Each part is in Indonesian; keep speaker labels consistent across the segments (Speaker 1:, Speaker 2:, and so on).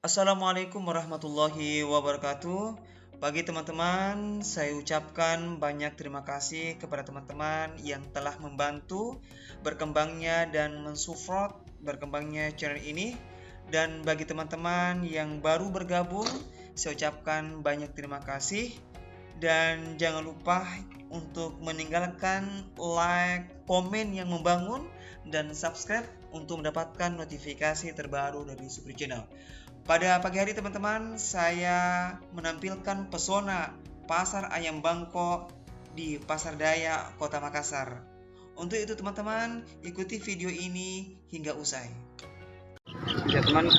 Speaker 1: Assalamualaikum warahmatullahi wabarakatuh. Bagi teman-teman, saya ucapkan banyak terima kasih kepada teman-teman yang telah membantu berkembangnya dan mensupport berkembangnya channel ini. Dan bagi teman-teman yang baru bergabung, saya ucapkan banyak terima kasih. Dan jangan lupa untuk meninggalkan like, komen yang membangun, dan subscribe untuk mendapatkan notifikasi terbaru dari Supri Channel. Pada pagi hari teman-teman, saya menampilkan pesona Pasar Ayam Bangkok di Pasar Daya, Kota Makassar. Untuk itu teman-teman, ikuti video ini hingga usai.
Speaker 2: Ya teman,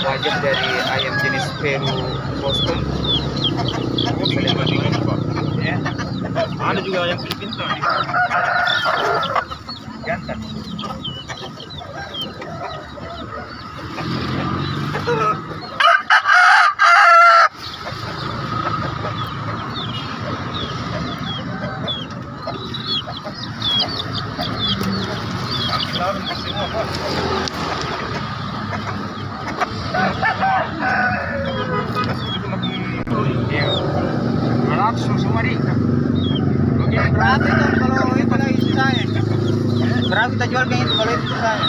Speaker 2: wajah dari ayam jenis Peru Boston. Ya. Ada juga ayam Filipina. Jantan. Berapa itu kalau itu lagi susahnya? Berapa kita jual kayak itu kalau itu susahnya?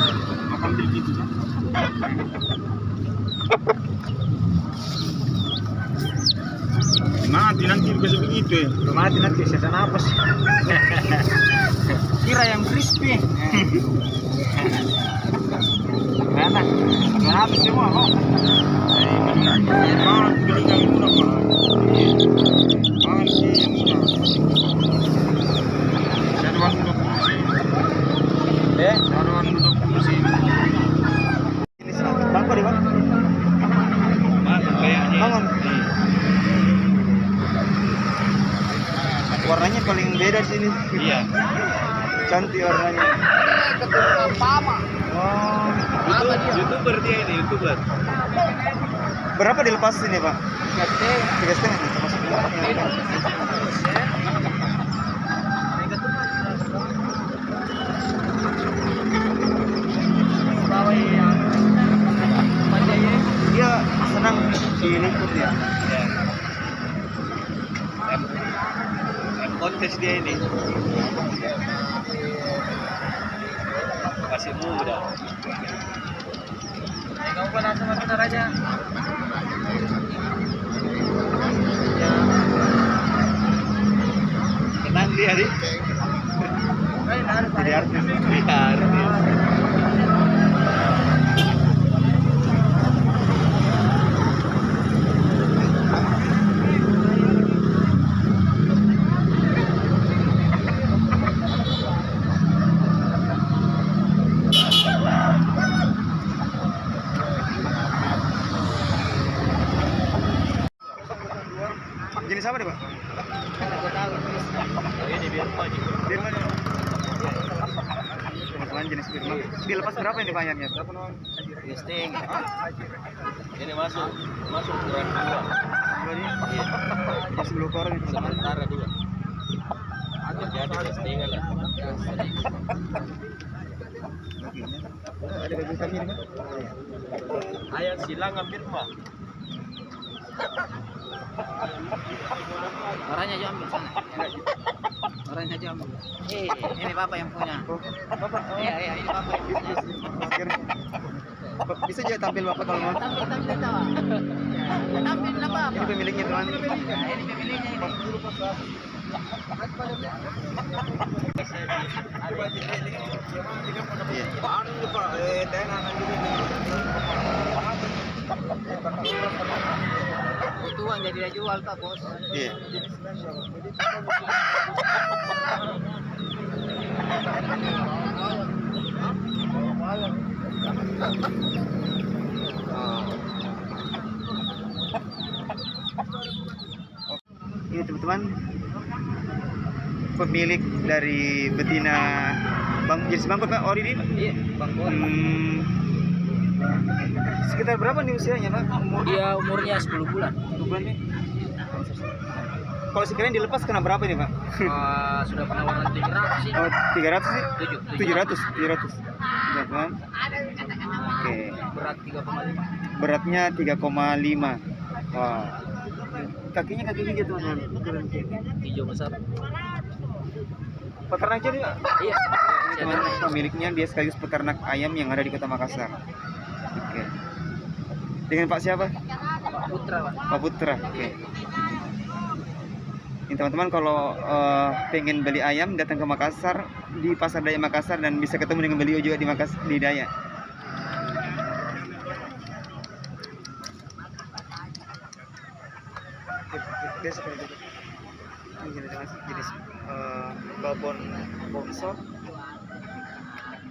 Speaker 2: Nanti bisa begitu ya. Mati nanti saya napas. Kira yang crispy. Mana? Kenapa semua kok? Beli yang murah pak. Masih murah. Jaduan udah fungsi. Jaduan udah fungsi. Ini bangko di bang? Kayaknya. Bangun. Warnanya paling beda sini. Iya. Cantik warnanya. Keturunan Pama. Oh, YouTuber dia ini, YouTuber. Berapa dilepas ini, Pak? 3,5. 3,5 termasuk berapa? Dia senang diliput ya. Kontes dia ini masih muda. Kamu pernah sama kita raja? Ya. Kenang dia di? Jadi artis. Jenis apa deh, Pak? Ini Birma. Teman-teman, jenis Birma. Dilepas berapa ini Pak ayamnya? Listing. Ini masuk ukuran 2. Ini? Iya. Jadi 10 koran itu. Sementara 2. Jadi listingan lah. Ada baju kami ini, Pak? Ayam silangan Birma. Orangnya aja ambil sana. Orangnya aja ambil. Ini Bapak yang punya. Bapak? Iya, ini Bapak yang punya. Bisa aja tampil Bapak kalau mau. Tampil tawa. Tampil lah Bapak. Ini pemiliknya teman. Ini pemiliknya ini. Itu uang jadi dia jual tak bos? Iya. Ini teman-teman, pemilik dari betina jenis bangkot Pak, ori ini Pak? Iya, bangkot. Sekitar berapa nih usianya Pak? Dia umurnya 10 bulan. 10 bulan nih? Kalau sekalian dilepas kena berapa nih Pak?
Speaker 3: Sudah penawaran 300 sih.
Speaker 1: Oh, 300 sih?
Speaker 3: 700.
Speaker 1: 700. Ya, teman.
Speaker 2: Oke.
Speaker 3: Berat 3,5.
Speaker 2: Beratnya 3,5. Wow. Kakinya kaki hijau teman-teman. Keren.
Speaker 3: Hijau besar.
Speaker 2: Peternak jadi nggak?
Speaker 3: Iya.
Speaker 2: Ini teman-teman, pemiliknya dia sekaligus peternak ayam yang ada di Kota Makassar. Oke. Dengan Pak siapa?
Speaker 3: Pak Putra, Pak.
Speaker 2: Pak Putra. Oke. Ini teman-teman kalau pengen beli ayam datang ke Makassar di Pasar Dayak Makassar dan bisa ketemu dengan beliau juga di Dayak. Biasa kayak gitu. Ini jenis babon bongsor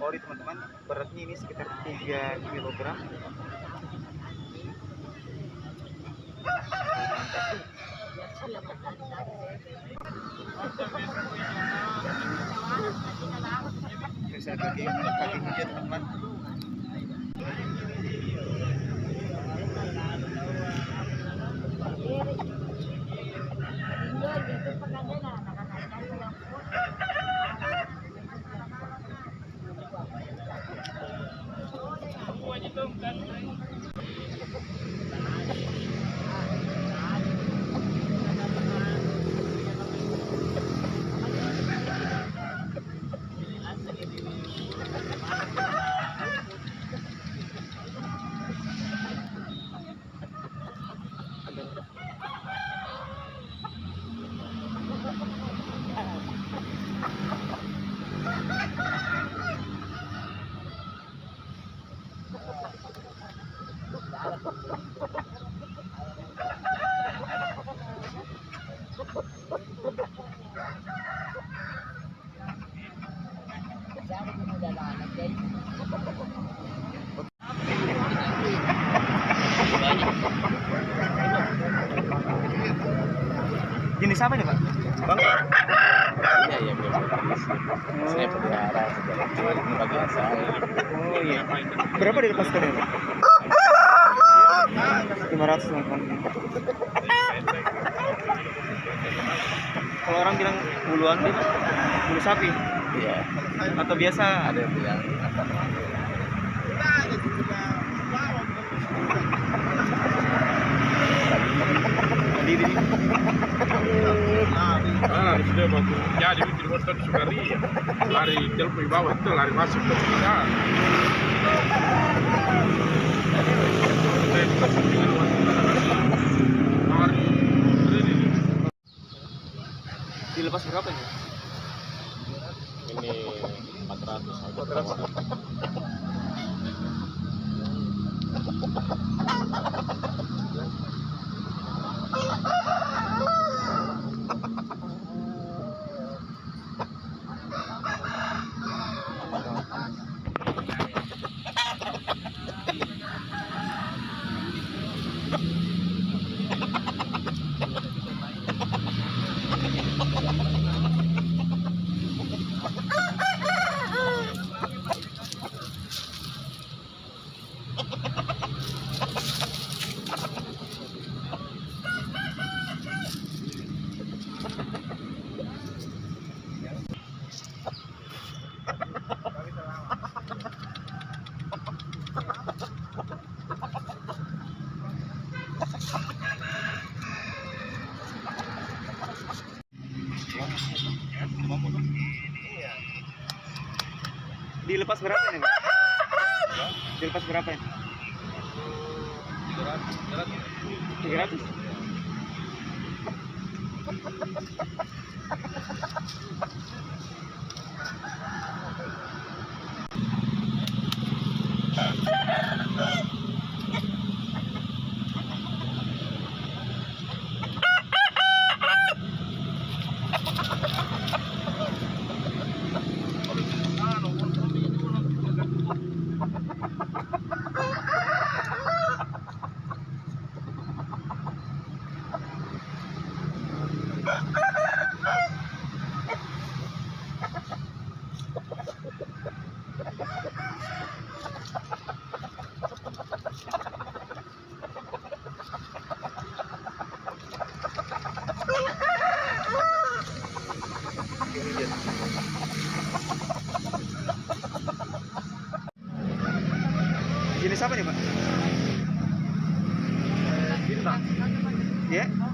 Speaker 2: ori teman-teman, beratnya ini sekitar 3 kg. Bisa kaki hijau teman-teman. Jenis apa nih Pak? Bang?
Speaker 3: Iya, belum. Saya pelihara sejak ini bagian saya.
Speaker 2: Oh iya. Berapa dilepaskan ya Pak? 500 teman-teman. Kalau orang bilang buluan nih, bulu sapi.
Speaker 3: Iya.
Speaker 2: Atau biasa?
Speaker 3: Ada yang bilang apa?
Speaker 2: Sendiri.
Speaker 4: Lari sudah waktu jadi bikin WhatsApp Sukaria, lari telepon bawah itu lari masuk ke kita.
Speaker 2: Dilepas berapa ini?
Speaker 4: Ini 400.
Speaker 2: 400. Dilepas berapa ini, Pak? Dilepas berapa ini? 300.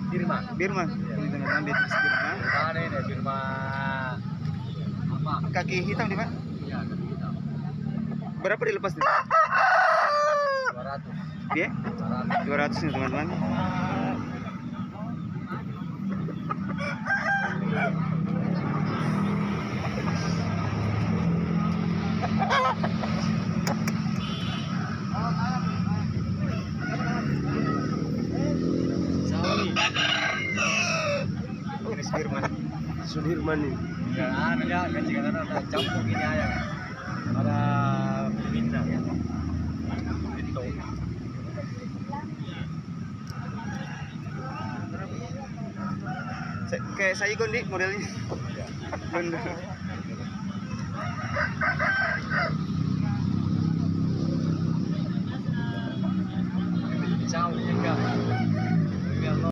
Speaker 2: Birma.
Speaker 1: Birma. Ini teman-teman Beatrice Birma.
Speaker 2: Mana ini Birma? Apa?
Speaker 1: Kaki hitam di mana?
Speaker 2: Iya, kaki hitam.
Speaker 1: Berapa dilepas nih?
Speaker 2: 200.
Speaker 1: Dia? 200 nih teman-teman. Jenis Birman.
Speaker 2: Sudirman ini. Ya, anu ya, kan ada campur gini aja. Ada pindah ya. Itu.
Speaker 1: Kayak Saigon di modelnya. Gondol.